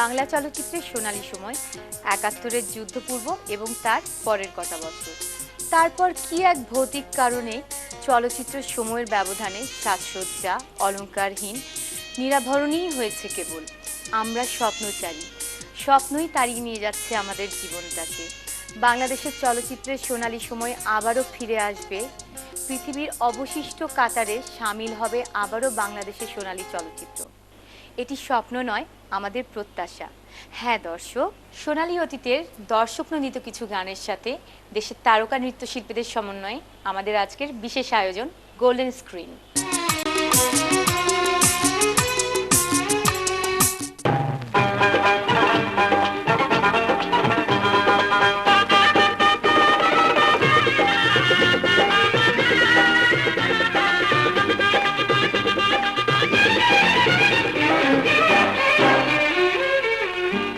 বাংলা চলচ্চিত্রের সোনালী সময়, ৭১-এর যুদ্ধপূর্ব এবং তার পরের কটা বছর। তারপর কি এক ভৌতিক কারণে চলচ্চিত্রের সময়ের ব্যবধানে সাজসজ্জা অলংকারহীন নিরাভরণই হয়েছে কেবল। আমরা স্বপ্নচারী, স্বপ্নই তাড়িয়ে নিয়ে যাচ্ছে আমাদের জীবনটাকে। বাংলাদেশের চলচ্চিত্রের সোনালী সময় আবারও ফিরে আসবে, পৃথিবীর অবশিষ্ট কাতারে সামিল হবে আবারও বাংলাদেশের সোনালী চলচ্চিত্র। এটি স্বপ্ন নয়, আমাদের প্রত্যাশা। হ্যাঁ দর্শক, সোনালী অতীতের দর্শকনন্দিত কিছু গানের সাথে দেশের তারকা নৃত্যশিল্পীদের সমন্বয়ে আমাদের আজকের বিশেষ আয়োজন গোল্ডেন স্ক্রিন।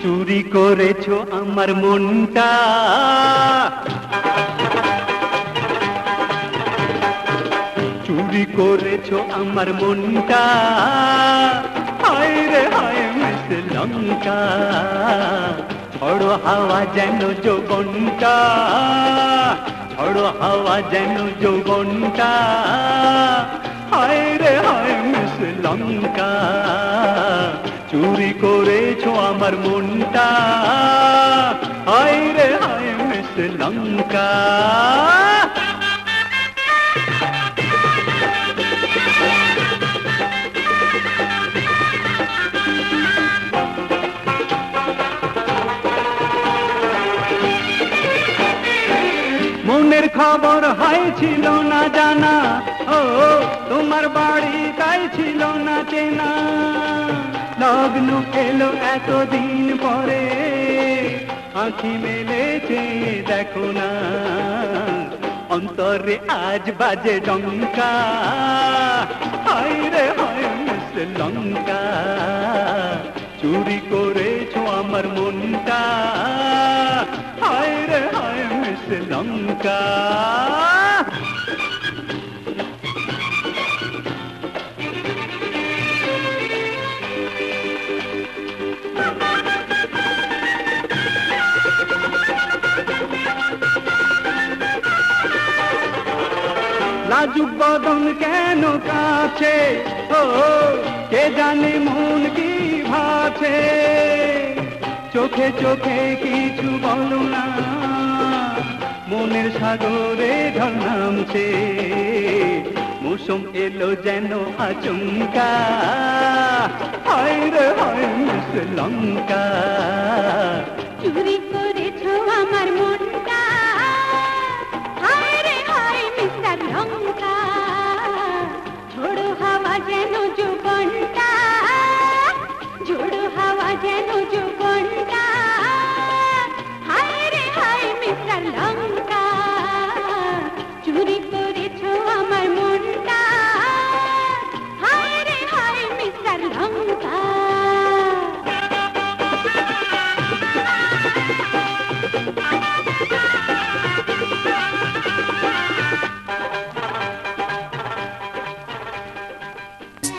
চুরি করেছো আমার মনটা, চুরি করেছো আমার মনটা, হায় রে হায় মিস লঙ্কা, ঝড়ো হাওয়া যেন যৌবনটা, ঝড়ো হাওয়া যেন যৌবনটা, হায় রে হায় মিস লঙ্কা, চুরি করেছো আমার মনটা, হায় রে হায় মিস লঙ্কা। মনের খবর হয় ছিল না জানা, ও তোমার বাড়ি তাই ছিল না চেনা, লগ্ন এলো এতদিন পরে, আঁখি মেলেছে দেখো না, অন্তরে আজ বাজে ডঙ্কা, হায় রে হায় মিস লঙ্কা, চুরি করেছো আমার মনটা, হায় রে হায় মিস লঙ্কা। লাজুক বদন কেন কাছে, ও কে জানে মন কি ভাছে, চোখে চোখে কিছু বলো না, মনের সাগরে ঢল নামছে, মৌসুম এলো যেন আচমকা, হায় রে হায় মিস লঙ্কা,